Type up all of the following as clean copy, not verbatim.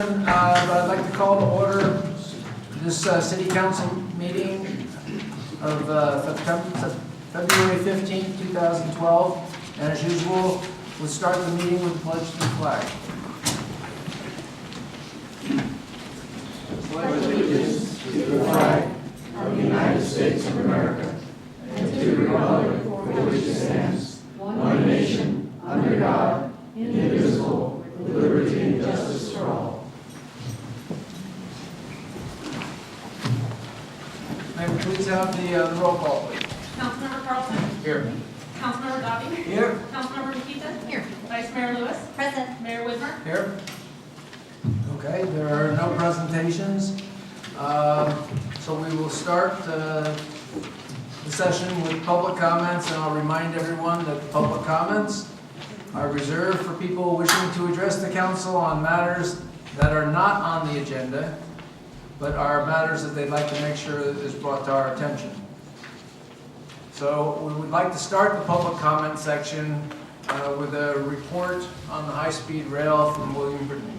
I'd like to call to order this city council meeting of February 15th, 2012. And as usual, we'll start the meeting with the pledge to the flag. Pledge allegiance to the flag of the United States of America and to the republic for which it stands, one nation, under God, indivisible, with liberty and justice for all. May we please have the roll call, please? Councilmember Carlson? Here. Councilmember Dobby? Here. Councilmember Nikita? Here. Vice Mayor Lewis? Present. Mayor Widmer? Here. Okay, there are no presentations. So we will start the session with public comments, and I'll remind everyone that the public comments are reserved for people wishing to address the council on matters that are not on the agenda, but are matters that they'd like to make sure is brought to our attention. So we would like to start the public comment section with a report on the high-speed rail from William Brittany.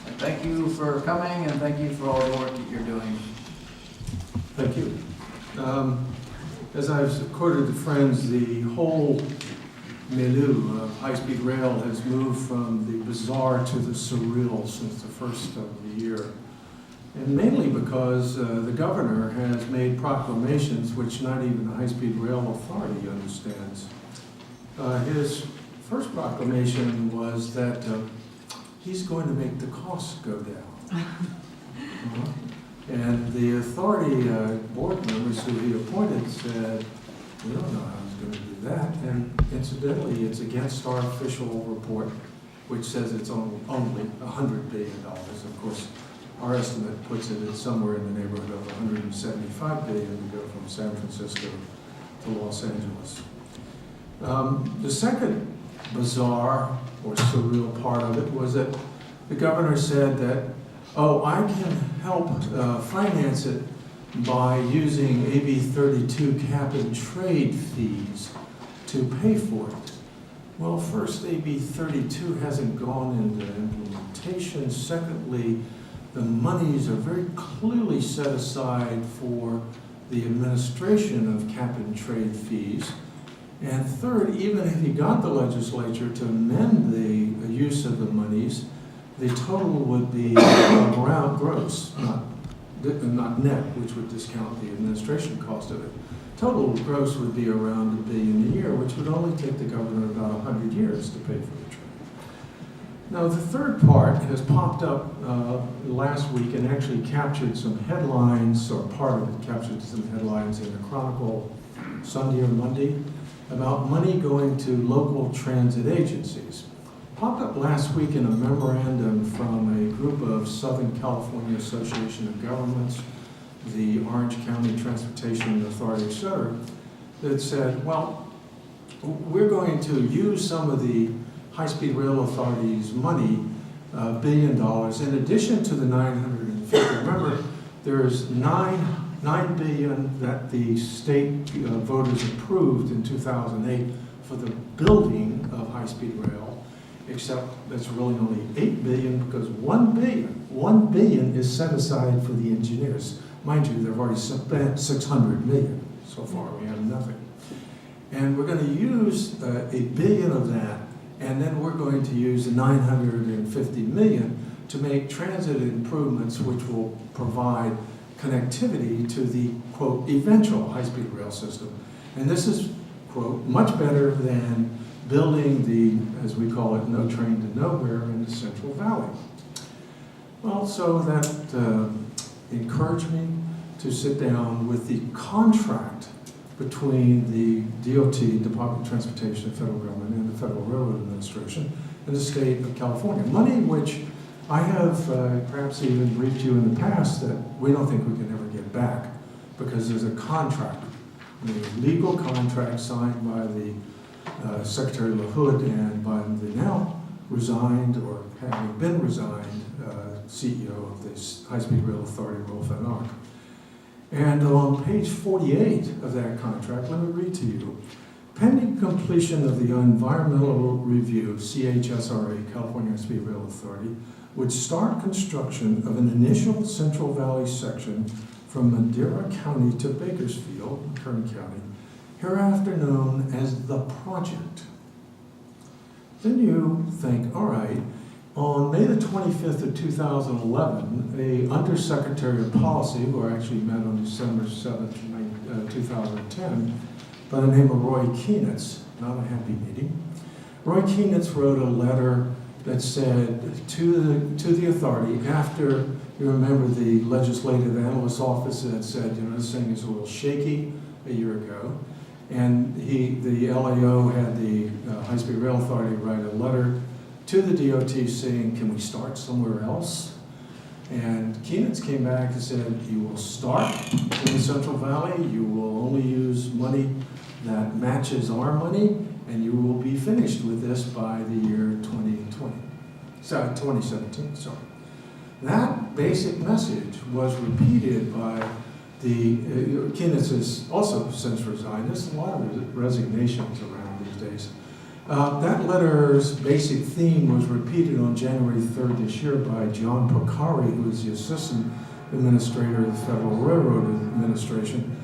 And thank you for coming, and thank you for all the work that you're doing. Thank you. As I've quoted to friends, the whole milieu of high-speed rail has moved from the bizarre to the surreal since the first of the year. And mainly because the governor has made proclamations which not even the High-Speed Rail Authority understands. His first proclamation was that he's going to make the costs go down. And the authority board members who he appointed said, we don't know how he's going to do that. And incidentally, it's against our official report, which says it's only $100 billion. Of course, our estimate puts it at somewhere in the neighborhood of $175 billion to go from San Francisco to Los Angeles. The second bizarre or surreal part of it was that the governor said that, oh, I can help finance it by using AB 32 cap and trade fees to pay for it. Well, first, AB 32 hasn't gone into implementation. Secondly, the monies are very clearly set aside for the administration of cap and trade fees. And third, even if he got the legislature to amend the use of the monies, the total would be around gross, not net, which would discount the administration cost of it. Total gross would be around $1 billion a year, which would only take the governor about 100 years to pay for the trade. Now, the third part has popped up last week and actually captured some headlines, or part of it captured some headlines in the Chronicle Sunday or Monday, about money going to local transit agencies. Popped up last week in a memorandum from a group of Southern California Association of Governments, the Orange County Transportation Authority, etc., that said, well, we're going to use some of the High-Speed Rail Authority's money, $1 billion, in addition to the $950. Remember, there's $9 billion that the state voters approved in 2008 for the building of high-speed rail, except that's really only $8 billion because $1 billion is set aside for the engineers. Mind you, they've already spent $600 million so far. We have nothing. And we're going to use $1 billion of that, and then we're going to use $950 million to make transit improvements which will provide connectivity to the, quote, eventual high-speed rail system. And this is, quote, much better than building the, as we call it, no train to nowhere in the Central Valley. Well, so that encouraged me to sit down with the contract between the DOT, Department of Transportation, federal government, and the Federal Railroad Administration, and the state of California. Money which I have perhaps even briefed you in the past that we don't think we can ever get back because there's a contract, a legal contract signed by the Secretary LaHood and by the now resigned, or having been resigned, CEO of this High-Speed Rail Authority, Rolf Van Ark. And on page 48 of that contract, let me read to you, pending completion of the environmental review, CHSRA, California High-Speed Rail Authority, would start construction of an initial Central Valley section from Madera County to Bakersfield, Kern County, hereafter known as the project. Then you think, all right, on May the 25th of 2011, a Undersecretary of Policy, who I actually met on December 7th, 2010, by the name of Roy Kienitz, not a happy meeting. Roy Kienitz wrote a letter that said to the authority, after, you remember the Legislative Analyst Office had said, this thing is a little shaky a year ago, and the LAO had the High-Speed Rail Authority write a letter to the DOT saying, can we start somewhere else? And Kienitz came back and said, you will start in the Central Valley, you will only use money that matches our money, and you will be finished with this by the year 2017. Sorry. That basic message was repeated by Kienitz has also since resigned. There's a lot of resignations around these days. That letter's basic theme was repeated on January 3rd this year by John Pocari, who is the Assistant Administrator of the Federal Railroad Administration.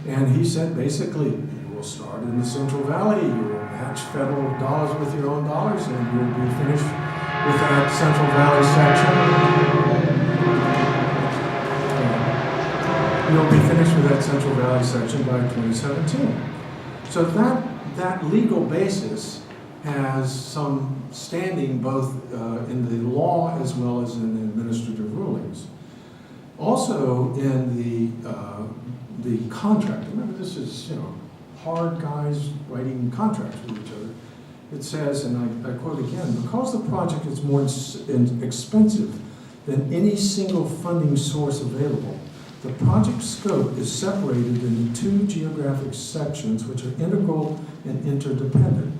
And he said basically, you will start in the Central Valley, you will match federal dollars with your own dollars, and you will be finished with that Central Valley section. You'll be finished with that Central Valley section by 2017. So that legal basis has some standing both in the law as well as in the administrative rulings. Also in the contract, remember this is hard guys writing contracts with each other. It says, and I quote again, because the project is more expensive than any single funding source available, the project scope is separated into two geographic sections which are integral and interdependent.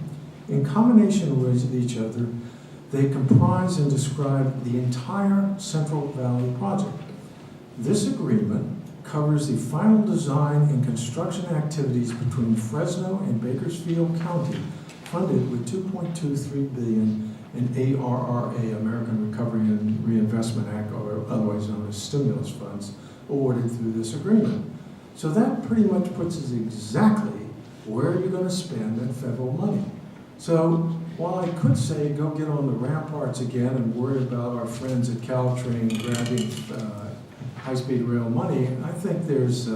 In combination with each other, they comprise and describe the entire Central Valley project. This agreement covers the final design and construction activities between Fresno and Bakersfield County, funded with $2.23 billion in ARRA, American Recovery and Reinvestment Act, or otherwise known as stimulus funds, awarded through this agreement. So that pretty much puts us exactly where you're going to spend that federal money. So while I could say go get on the ramparts again and worry about our friends at Caltrain grabbing high-speed rail money, I think there's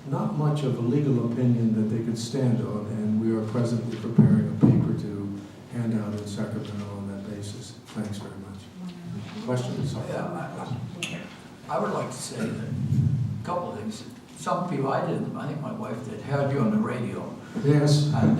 not much of a legal opinion that they could stand on, and we are presently preparing a paper to hand out in Sacramento on that basis. Thanks very much. Questions? I would like to say that a couple of things. Some people, I think my wife did, heard you on the radio. Yes. And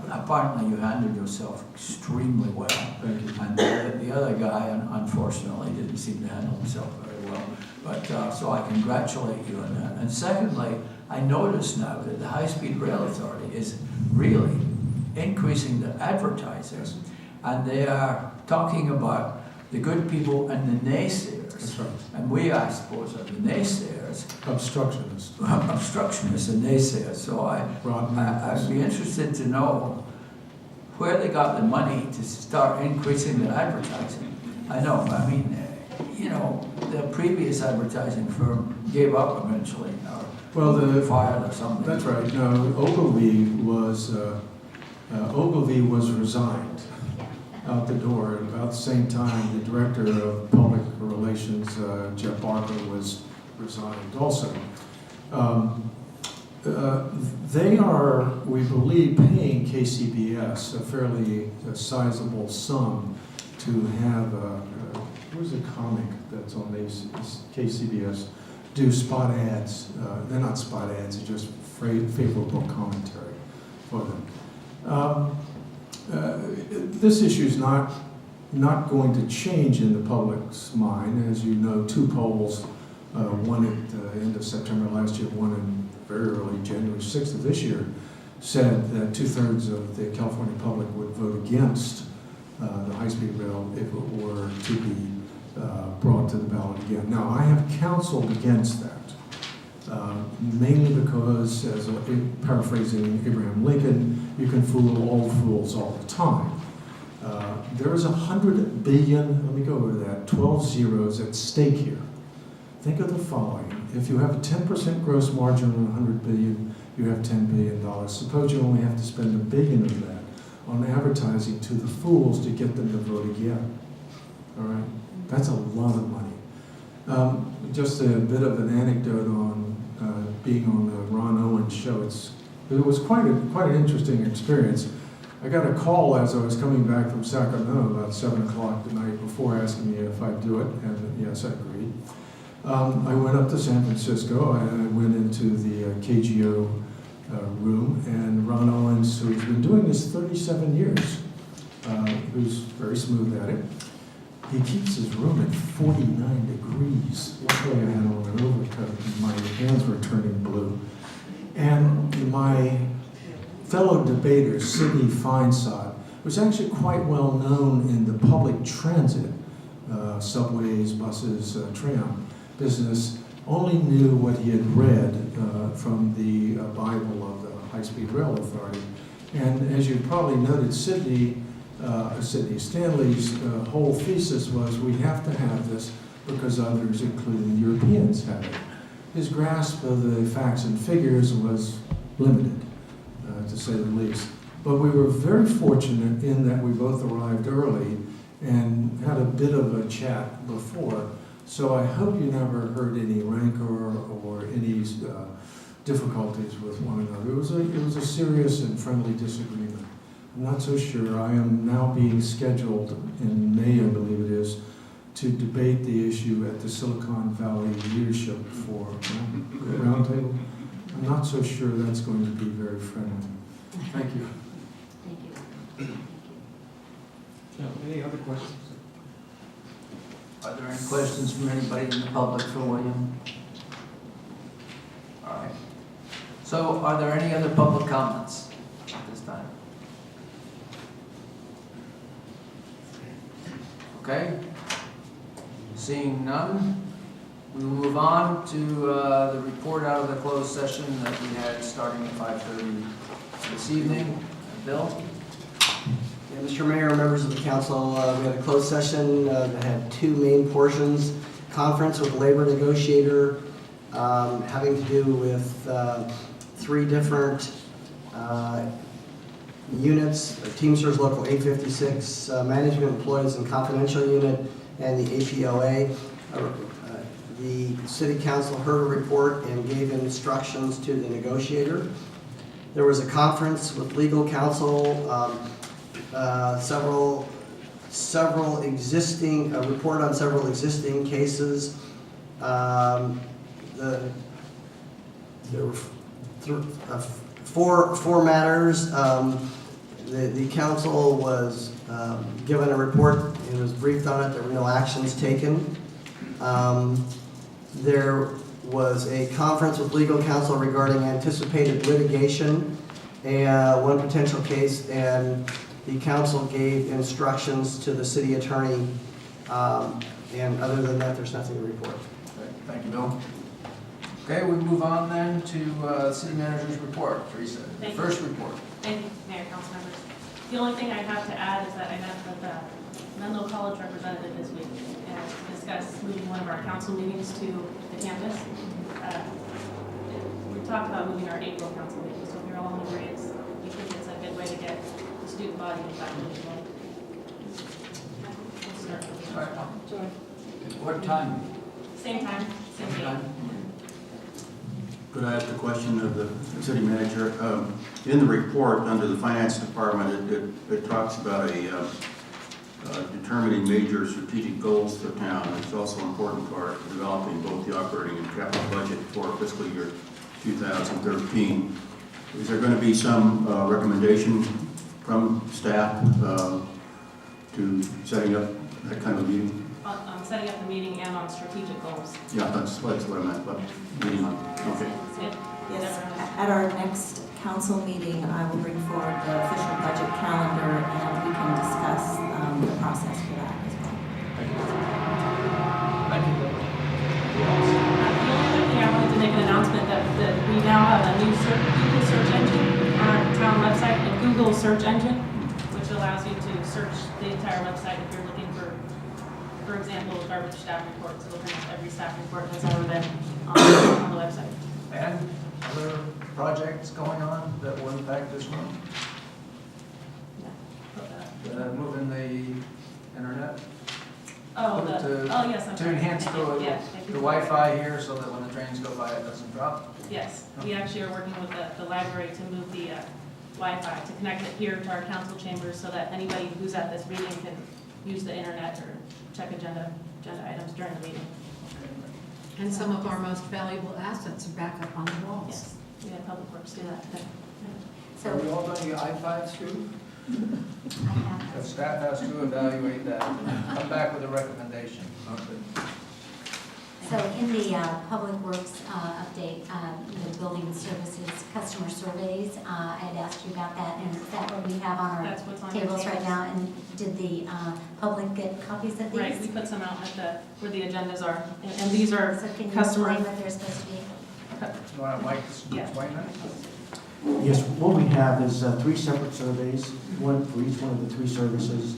apparently you handled yourself extremely well. Thank you. And the other guy, unfortunately, didn't seem to handle himself very well. But so I congratulate you on that. And secondly, I notice now that the High-Speed Rail Authority is really increasing the advertising. And they are talking about the good people and the naysayers. That's right. And we, I suppose, are the naysayers. Obstructionist. Obstructionists and naysayers. So I'd be interested to know where they got the money to start increasing the advertising. I know, I mean, the previous advertising firm gave up eventually, or fired or something. That's right. No, Ogilvy was resigned out the door. At about the same time, the director of public relations, Jeff Barker, was resigned also. They are, we believe, paying KCBS a fairly sizable sum to have, where's a comic that's on KCBS, do spot ads. They're not spot ads, they're just favorable commentary for them. This issue is not going to change in the public's mind. As you know, two polls, one at the end of September last year, one in very early January 6th of this year, said that 2/3 of the California public would vote against the high-speed rail if it were to be brought to the ballot again. Now, I have counseled against that, mainly because, as paraphrasing Abraham Lincoln, you can fool all fools all the time. There is 100 billion, let me go over that, 12 zeros at stake here. Think of the following. If you have a 10% gross margin on 100 billion, you have $10 billion. Suppose you only have to spend $1 billion of that on advertising to the fools to get them to vote again. All right? That's a lot of money. Just a bit of an anecdote on being on the Ron Owens show. It was quite an interesting experience. I got a call as I was coming back from Sacramento about 7 o'clock the night before asking me if I'd do it, and yes, I agreed. I went up to San Francisco, and I went into the KGO room, and Ron Owens, who's been doing this 37 years, who's very smooth at it, he keeps his room at 49 degrees. Luckily, I had on an overcoat, and my hands were turning blue. And my fellow debater, Sidney Feinsod, was actually quite well known in the public transit, subways, buses, tram business, only knew what he had read from the Bible of the High-Speed Rail Authority. And as you probably noted, Sidney Stanley's whole thesis was we have to have this because others, including Europeans, have it. His grasp of the facts and figures was limited, to say the least. But we were very fortunate in that we both arrived early and had a bit of a chat before. So I hope you never heard any rancor or any difficulties with one another. It was a serious and friendly disagreement. I'm not so sure. I am now being scheduled in May, I believe it is, to debate the issue at the Silicon Valley Leadership for Roundtable. I'm not so sure that's going to be very friendly. Thank you. Thank you. Any other questions? Are there any questions from anybody in the public for William? All right. So are there any other public comments at this time? Okay. Seeing none, we will move on to the report out of the closed session that we had starting at 5:30 this evening. Bill? Yeah, Mr. Mayor, members of the council, we had a closed session that had two main portions. Conference with labor negotiator having to do with three different units, Teamsters Local 856, Management Employees and Confidential Unit, and the APOA. The City Council heard a report and gave instructions to the negotiator. There was a conference with legal counsel, several existing, a report on several existing cases. There were four matters. The council was given a report, it was briefed on it, there were no actions taken. There was a conference with legal counsel regarding anticipated litigation and one potential case, and the council gave instructions to the city attorney, and other than that, there's nothing to report. Okay, thank you, Bill. Okay, we move on then to city manager's report. Teresa, Thank you. first report. Thank you, Mayor, council members. The only thing I have to add is that I met with the Menlo College representative this week to discuss moving one of our council meetings to the campus. We talked about moving our April council meeting, so if you're all in agreement, we think it's a good way to get the student body back in the meeting. We'll start with All right. Joy. What time? Same time, same date. Could I ask a question of the city manager? In the report under the finance department, it talks about determining major strategic goals for town. It's also an important part of developing both the operating and capital budget for fiscal year 2013. Is there going to be some recommendation from staff to setting up that kind of meeting? On setting up the meeting and on strategic goals. Yeah, that's what I meant, but meeting, okay. Yes, at our next council meeting, I will bring forward the official budget calendar and we can discuss the process for that as well. Thank you, Bill. The only other thing I wanted to make an announcement that we now have a new Google search engine on our town website, and Google search engine, which allows you to search the entire website if you're looking for example, garbage staff reports. It'll bring up every staff report that's ever been on the website. And other projects going on that will impact this room? Moving the internet? Oh, Put it to- yes, I'm To sorry. enhance Thank you. the Yeah, thank you. Wi-Fi here so that when the trains go by, it doesn't drop? Yes, we actually are working with the library to move the Wi-Fi, to connect it here to our council chambers so that anybody who's at this meeting can use the internet or check agenda items during the meeting. And some of our most valuable assets are back up on the walls. Yes, we had Public Works do that. Are we all going to get iPads too? The staff has to evaluate that, come back with a recommendation. So in the Public Works update, the building services, customer surveys, I had asked you about that, and is that what we have on our That's what's on your tables right tables. now? And did the public get copies of these? Right, we put some out at where the agendas are, and these are So can you customer. explain what they're supposed to be? You want Mike to Yeah. explain that? Yes, what we have is 3 separate surveys, one for each one of the 3 services.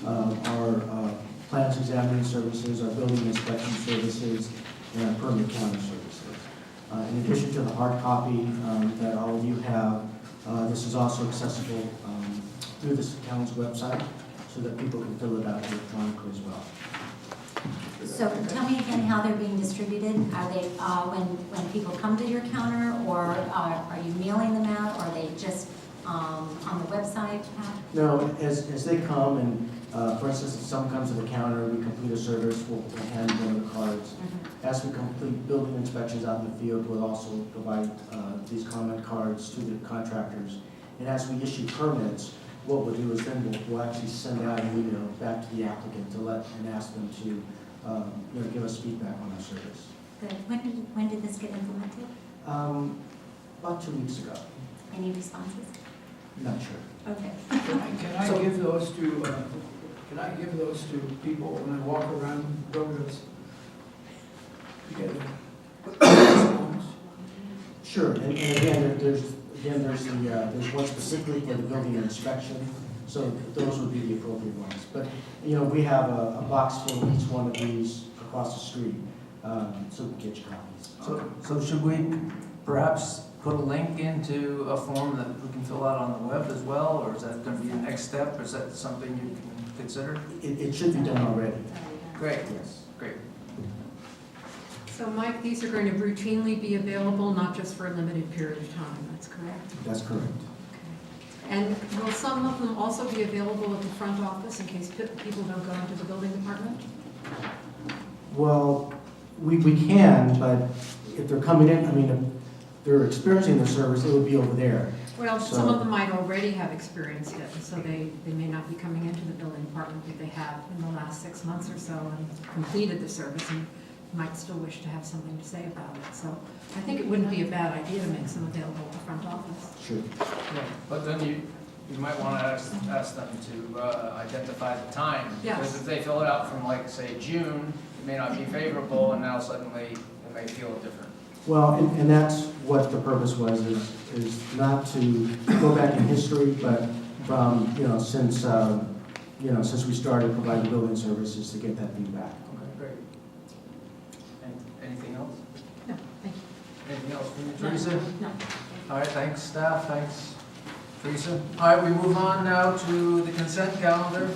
Our plans examining services, our building inspection services, and our permit counter services. In addition to the hard copy that all of you have, this is also accessible through the city council's website so that people can fill it out electronically as well. So tell me again how they're being distributed. Are they, when people come to your counter, or are you mailing them out, or are they just on the website? No, as they come and, for instance, if someone comes to the counter, we complete a service, we'll hand them the cards. As we complete building inspections out in the field, we'll also provide these comment cards to the contractors. And as we issue permits, what we'll do is then we'll actually send out an email back to the applicant to and ask them to give us feedback on our service. Good. When did this get implemented? About 2 weeks ago. Any responses? Not sure. Okay. Can I give those to people when I walk around buildings? Sure, and again, there's one specifically for the building inspection, so those would be the appropriate ones. But, we have a box full of each one of these across the street, so we can get you copies. So should we perhaps put a link into a form that we can fill out on the web as well, or is that going to be the next step, or is that something you can consider? It should be done already, Great, yes. great. So Mike, these are going to routinely be available, not just for a limited period of time, that's correct? That's correct. Okay. And will some of them also be available at the front office in case people don't go into the building department? Well, we can, but if they're coming in, if they're experiencing the service, it would be over there. Well, So- some of them might already have experienced it, so they may not be coming into the building department, but they have in the last 6 months or so and completed the service and might still wish to have something to say about it. So I think it wouldn't be a bad idea to make some available at the front office. Sure. Yeah, but then you might want to ask them to identify the time. Yes. Because if they fill it out from, like, say, June, it may not be favorable, and now suddenly it may feel different. Well, and that's what the purpose was, is not to go back in history, but from, since we started providing building services to get that feedback. Okay, great. Anything else? No, thank you. Anything else from you, Teresa? No. All right, thanks, staff, thanks, Teresa. All right, we move on now to the consent calendar.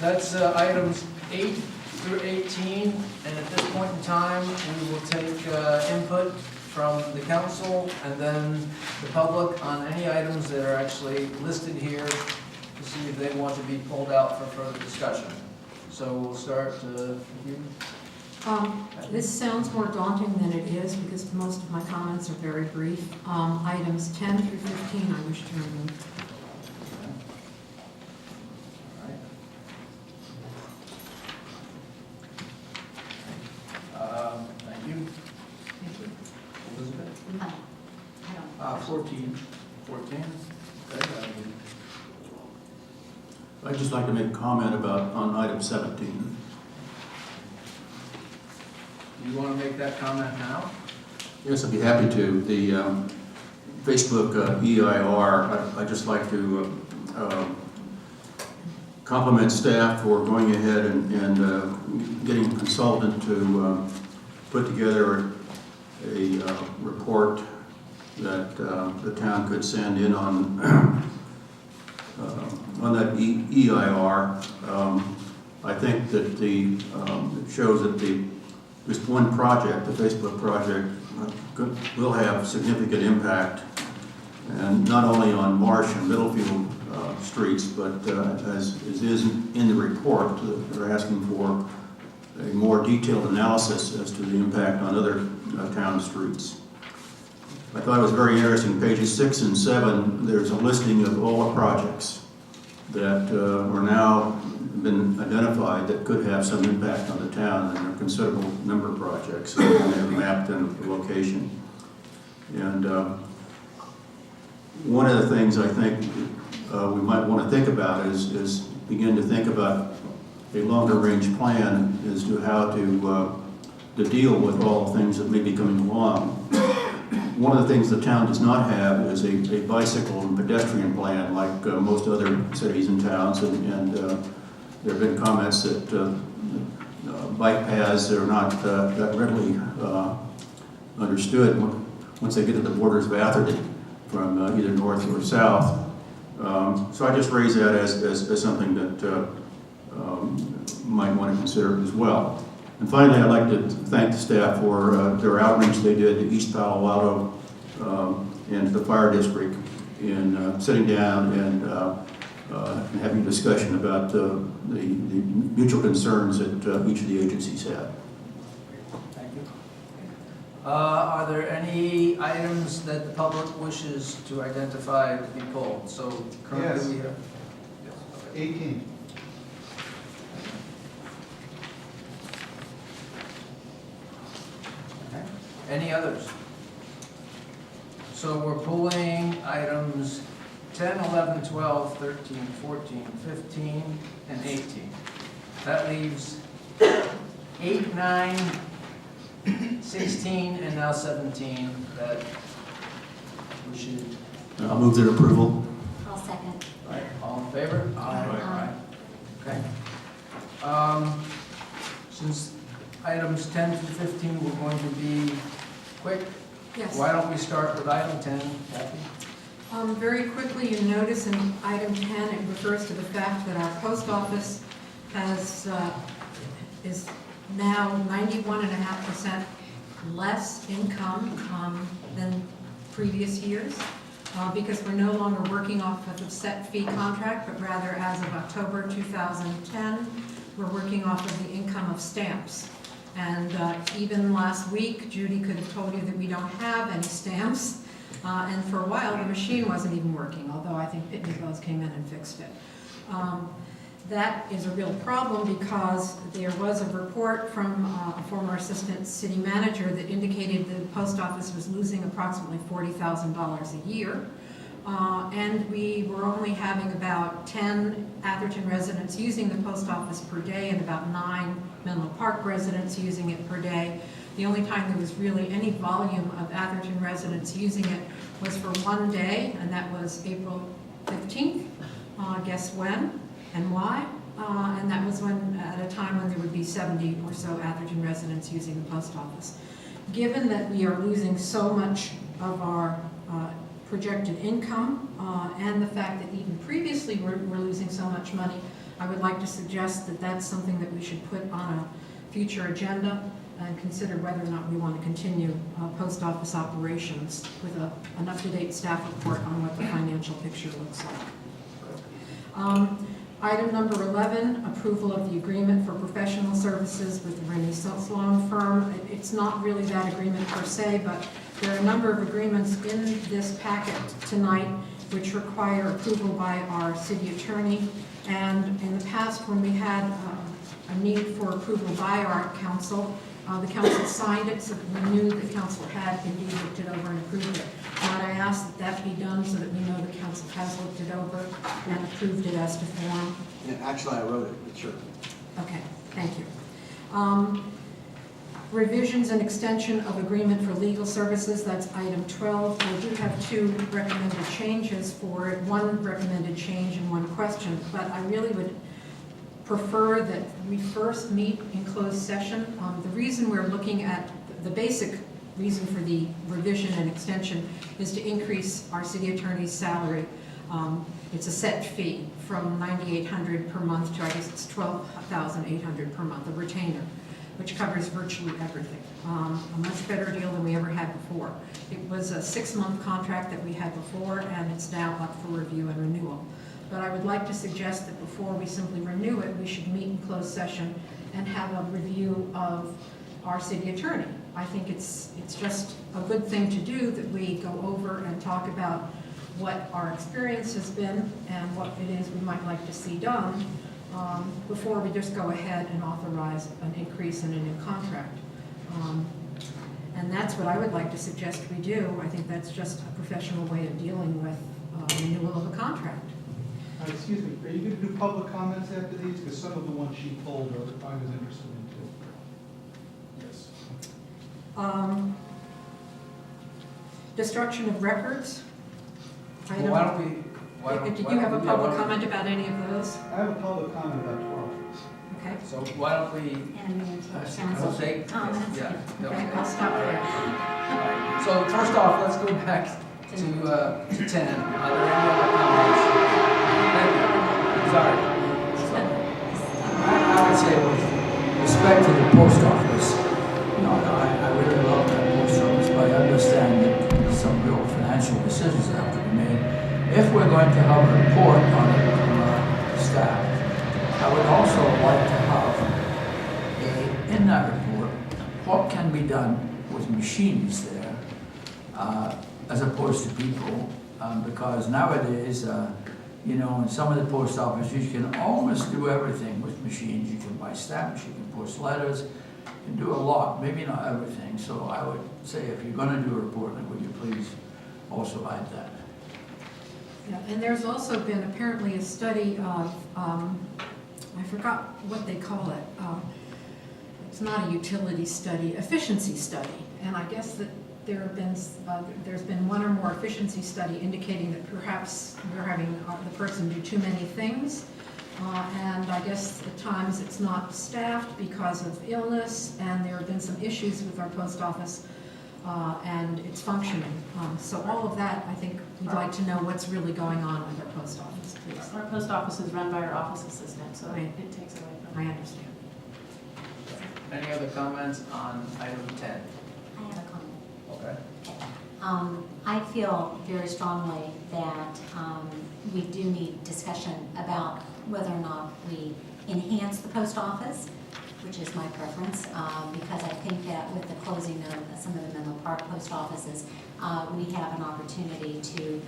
That's items 8 through 18, and at this point in time, we will take input from the council and then the public on any items that are actually listed here to see if they want to be pulled out for further discussion. So we'll start with you. This sounds more daunting than it is because most of my comments are very brief. Items 10 through 15 I wish to remove. Thank you. Thank you. Elizabeth? I don't. 14. 14? Okay, I'd just like to make a comment on item 17. you want to make that comment now? Yes, I'd be happy to. The Facebook EIR, I'd just like to compliment staff for going ahead and getting a consultant to put together a report that the town could send in on that EIR. I think that it shows that just one project, the Facebook project, will have significant impact, and not only on Marsh and Middlefield streets, but as is in the report, they're asking for a more detailed analysis as to the impact on other town streets. I thought it was very interesting, pages 6 and 7, there's a listing of all the projects that are now been identified that could have some impact on the town, and there are a considerable number of projects that are mapped in the location. And one of the things I think we might want to think about is begin to think about a longer range plan as to how to deal with all the things that may be coming along. One of the things the town does not have is a bicycle and pedestrian plan like most other cities and towns, and there have been comments that bike paths are not that readily understood once they get to the borders of Atherton from either north or south. So I just raise that as something that might want to consider as well. And finally, I'd like to thank the staff for their outreach they did to East Palo Alto and to the fire district in sitting down and having a discussion about the mutual concerns that each of the agencies had. Thank you. Are there any items that the public wishes to identify to be pulled? So currently we have... Yes. Okay. 18. Okay. Any others? So we're pulling items 10, 11, 12, 13, 14, 15, and 18. That leaves 8, 9, 16, and now 17 that we should... I'll move their approval. I'll second. All right, all in favor? Aye. Okay. Since items 10 through 15 were going to be quick, Yes. why don't we start with item 10, Kathy? Very quickly, you notice in item 10, it refers to the fact that our post office is now 91.5% less income than previous years, because we're no longer working off of a set fee contract, but rather as of October 2010, we're working off of the income of stamps. And even last week, Judy could have told you that we don't have any stamps. And for a while, the machine wasn't even working, although I think Pitney Bowes came in and fixed it. That is a real problem because there was a report from a former assistant city manager that indicated that the post office was losing approximately $40,000 a year. And we were only having about 10 Atherton residents using the post office per day and about 9 Menlo Park residents using it per day. The only time there was really any volume of Atherton residents using it was for one day, and that was April 15th. Guess when and why? And that was when, at a time when there would be 70 or so Atherton residents using the post office. Given that we are losing so much of our projected income, and the fact that even previously we're losing so much money, I would like to suggest that that's something that we should put on a future agenda and consider whether or not we want to continue post office operations with an up-to-date staff report on what the financial picture looks like. Item number 11, approval of the agreement for professional services with the Renaissance Law Firm. It's not really that agreement per se, but there are a number of agreements in this packet tonight which require approval by our city attorney. And in the past, when we had a need for approval by our council, the council signed it so that we knew the council had indeed looked it over and approved it. And I asked that that be done so that we know the council has looked it over and approved it as to form. Yeah, actually, I wrote it, but sure. Okay, thank you. Revisions and extension of agreement for legal services, that's item 12. We do have 2 recommended changes for it, 1 recommended change and 1 question, but I really would prefer that we first meet in closed session. The reason we're looking at, the basic reason for the revision and extension is to increase our city attorney's salary. It's a set fee from $9,800 per month to, I guess it's $12,800 per month, a retainer, which covers virtually everything. A much better deal than we ever had before. It was a 6-month contract that we had before, and it's now up for review and renewal. But I would like to suggest that before we simply renew it, we should meet in closed session and have a review of our city attorney. I think it's just a good thing to do that we go over and talk about what our experience has been and what it is we might like to see done before we just go ahead and authorize an increase in a new contract. And that's what I would like to suggest we do. I think that's just a professional way of dealing with renewal of a contract. Excuse me, are you going to do public comments after these? Because some of the ones she pulled I was interested in too. Yes. Destruction of records. Well, why don't we? Did you have a public comment about any of those? I have a public comment about 12. Okay. So why don't we? And then I'll take, comments. yeah. Okay, I'll stop there. So first off, let's go back to 10. Are there any other comments? Thank you. Sorry. I would say with respect to the post office, I really love that post office, but I understand that there's some real financial decisions that have to be made. If we're going to have a report on it from our staff, I would also like to have in that report, what can be done with machines there, as opposed to people, because nowadays, in some of the post offices, you can almost do everything with machines. You can buy stamps, you can post letters, you can do a lot, maybe not everything. So I would say if you're going to do a report, then would you please also add that? Yeah, and there's also been apparently a study of, I forgot what they call it. It's not a utility study, efficiency study. And I guess that there's been 1 or more efficiency study indicating that perhaps we're having the person do too many things. And I guess at times it's not staffed because of illness, and there have been some issues with our post office and its functioning. So all of that, I think we'd like to know what's really going on with our post office, please. Our post office is run by our office assistant, so Right. it takes away from. I understand. Any other comments on item 10? I have a comment. Okay. I feel very strongly that we do need discussion about whether or not we enhance the post office, which is my preference, because I think that with the closing of some of the Menlo Park post offices, we have an opportunity to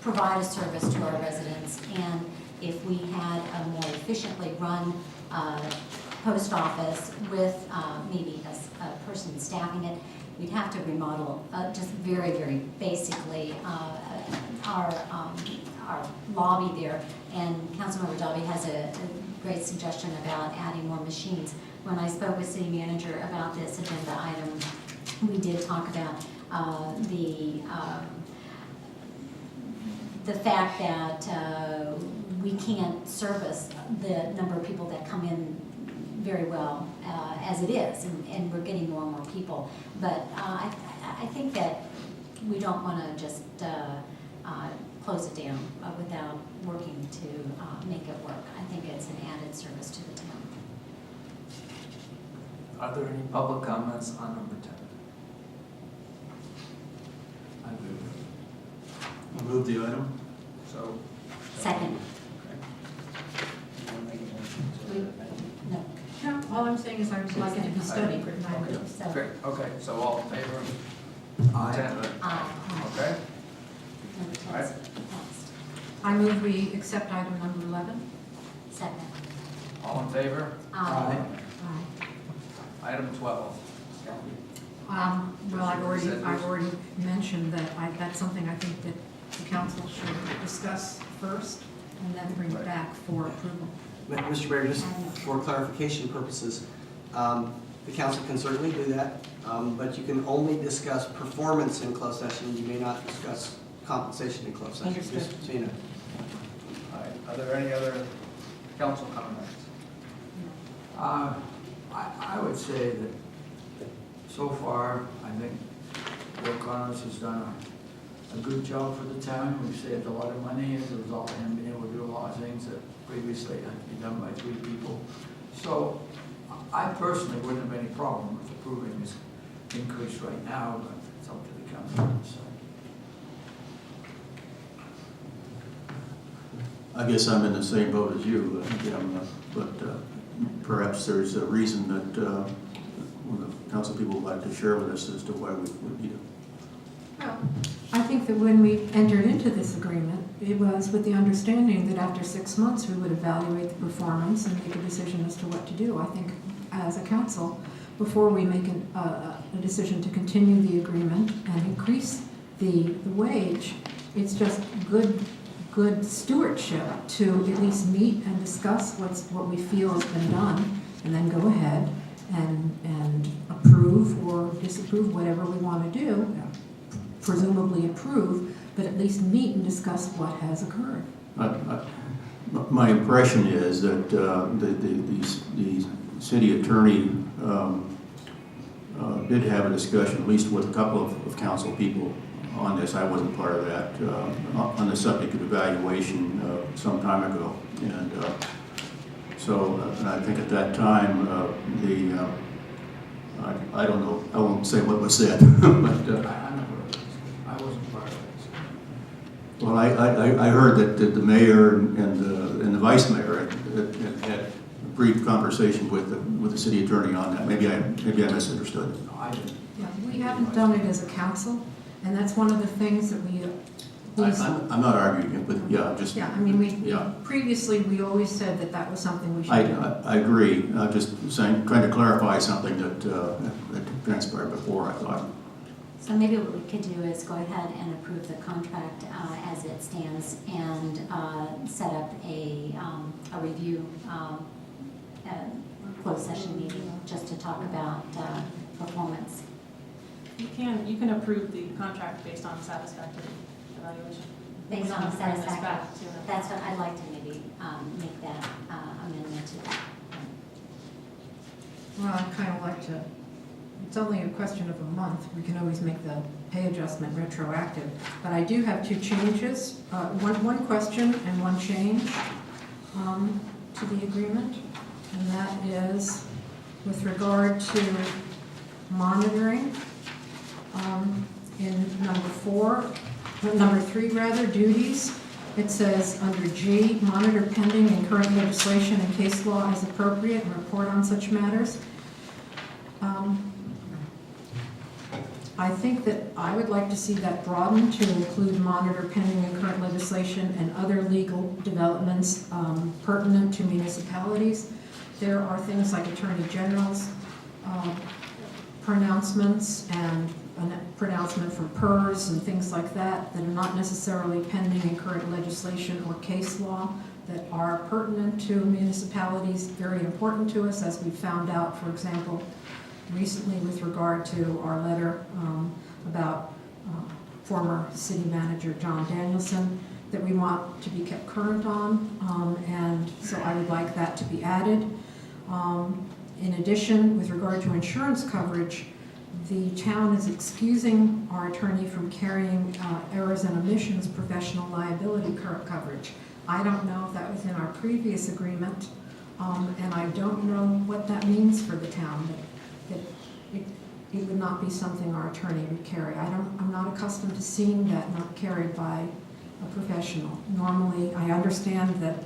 provide a service to our residents. And if we had a more efficiently run post office with maybe a person staffing it, we'd have to remodel just very, very basically our lobby there. And Councilmember Dobby has a great suggestion about adding more machines. When I spoke with city manager about this agenda item, we did talk about the fact that we can't service the number of people that come in very well as it is, and we're getting more and more people. But I think that we don't want to just close it down without working to make it work. I think it's an added service to the town. Are there any public comments on number 10? I I'll move the item. So. Second. No. No, all I'm saying is I would like it to be studied. and I would- So, Great, okay, so all in favor? Aye. 10, number okay? 10's All right. passed. I move we accept item number 11. Second. All in favor? Aye. Aye. Item 12. Well, I've already mentioned that that's something I think that the council should discuss first and then bring it back for approval. Mr. Mayor, just for clarification purposes, the council can certainly do that, but you can only discuss performance in closed session. You may not discuss compensation in closed session. Understood. Just so you know. All right, are there any other council comments? I would say that so far, I think Bill Connors has done a good job for the town. We've saved a lot of money as a result of him being able to do a lot of things that previously had to be done by 3 people. So I personally wouldn't have any problem with approving this increase right now, but it's up to the council. So. I guess I'm in the same boat as you, but perhaps there's a reason that one of the council people would like to share with us as to why we would need it. Well, I think that when we entered into this agreement, it was with the understanding that after 6 months, we would evaluate the performance and make a decision as to what to do. I think as a council, before we make a decision to continue the agreement and increase the wage, it's just good stewardship to at least meet and discuss what we feel has been done, and then go ahead and approve or disapprove whatever we want to do. Presumably approve, but at least meet and discuss what has occurred. My impression is that the city attorney did have a discussion, at least with a couple of council people on this. I wasn't part of that, on the subject of evaluation some time ago. And and I think at that time, I don't know, I won't say what was said, but I wasn't part of it. well, I heard that the mayor and the vice mayor had a brief conversation with the city attorney on that. Maybe I misunderstood. No, I didn't. Yeah, we haven't done it as a council, and that's one of the things that we I'm not arguing it, but yeah, just. yeah, I mean, Yeah. previously, we always said that was something we should I do. agree. Just saying, trying to clarify something that transpired before, I thought. So maybe what we could do is go ahead and approve the contract as it stands and set up a review closed session meeting just to talk about performance. You can approve the contract based on satisfactory evaluation. Based We don't on have to bring this satisfactory. back to it. That's what I'd like to maybe make that amendment to that. Well, I'd kind of like to, it's only a question of a month. We can always make the pay adjustment retroactive. But I do have 2 changes, one question and one change to the agreement. And that is with regard to monitoring in number 3 rather, duties. It says under G, monitor pending and current legislation and case law as appropriate and report on such matters. I think that I would like to see that broadened to include monitor pending and current legislation and other legal developments pertinent to municipalities. There are things like Attorney General's pronouncements and a pronouncement from PERS and things like that that are not necessarily pending in current legislation or case law that are pertinent to municipalities, very important to us, as we found out, for example, recently with regard to our letter about former city manager John Danielson that we want to be kept current on, and so I would like that to be added. In addition, with regard to insurance coverage, the town is excusing our attorney from carrying errors and omissions professional liability coverage. I don't know if that was in our previous agreement, and I don't know what that means for the town, that it would not be something our attorney would carry. I'm not accustomed to seeing that not carried by a professional. Normally, I understand that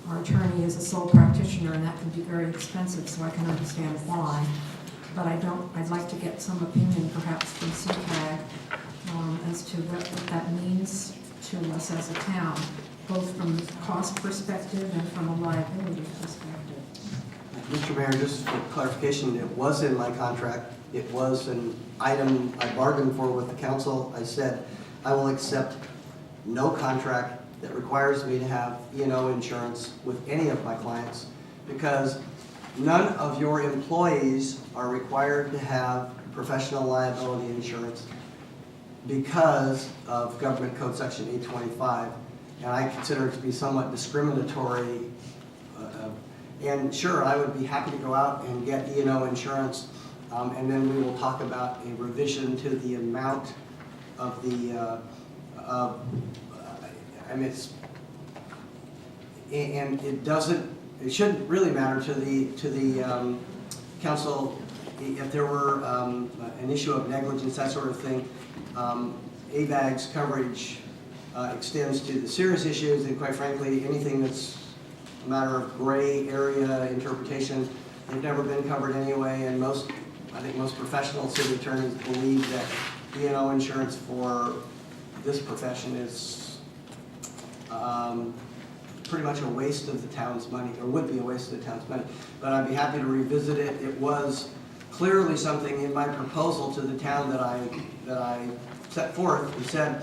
our attorney is a sole practitioner and that can be very expensive, so I can understand why. But I'd like to get some opinion perhaps from CCAG as to what that means to us as a town, both from the cost perspective and from a liability perspective. Mr. Mayor, just for clarification, it was in my contract. It was an item I bargained for with the council. I said, I will accept no contract that requires me to have E&O insurance with any of my clients, because none of your employees are required to have professional liability insurance because of Government Code Section 825. And I consider it to be somewhat discriminatory. And sure, I would be happy to go out and get E&O insurance, and then we will talk about a revision to the amount of the, I mean, and it shouldn't really matter to the council if there were an issue of negligence, that sort of thing. ABAG's coverage extends to the serious issues, and quite frankly, anything that's a matter of gray area interpretation, they've never been covered anyway, and I think most professional city attorneys believe that E&O insurance for this profession is pretty much a waste of the town's money, or would be a waste of the town's money. But I'd be happy to revisit it. It was clearly something in my proposal to the town that I set forth and said,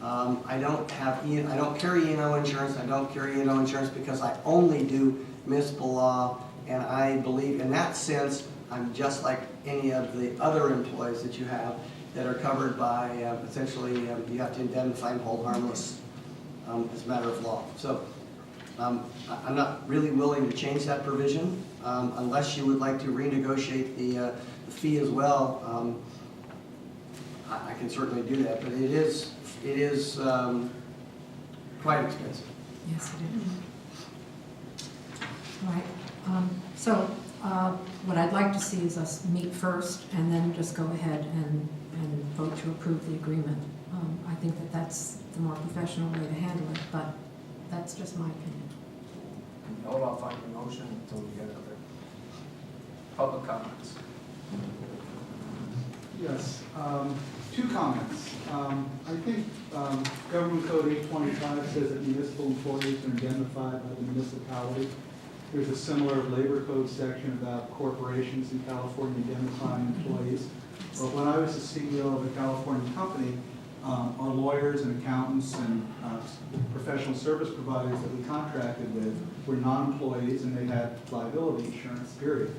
I don't carry E&O insurance. I don't carry E&O insurance because I only do municipal law, and I believe in that sense I'm just like any of the other employees that you have that are covered by essentially you have to indemnify and hold harmless as a matter of law. So I'm not really willing to change that provision unless you would like to renegotiate the fee as well. I can certainly do that, but it is quite expensive. Yes, it is. All right, so what I'd like to see is us meet first and then just go ahead and vote to approve the agreement. I think that that's the more professional way to handle it, but that's just my opinion. Hold off on your motion until we get other public comments. Yes, two comments. I think Government Code 825 says that municipal employees are indemnified by the municipality. There's a similar labor code section about corporations in California indemnifying employees. But when I was the CEO of a California company, our lawyers and accountants and professional service providers that we contracted with were non-employees, and they had liability insurance, period.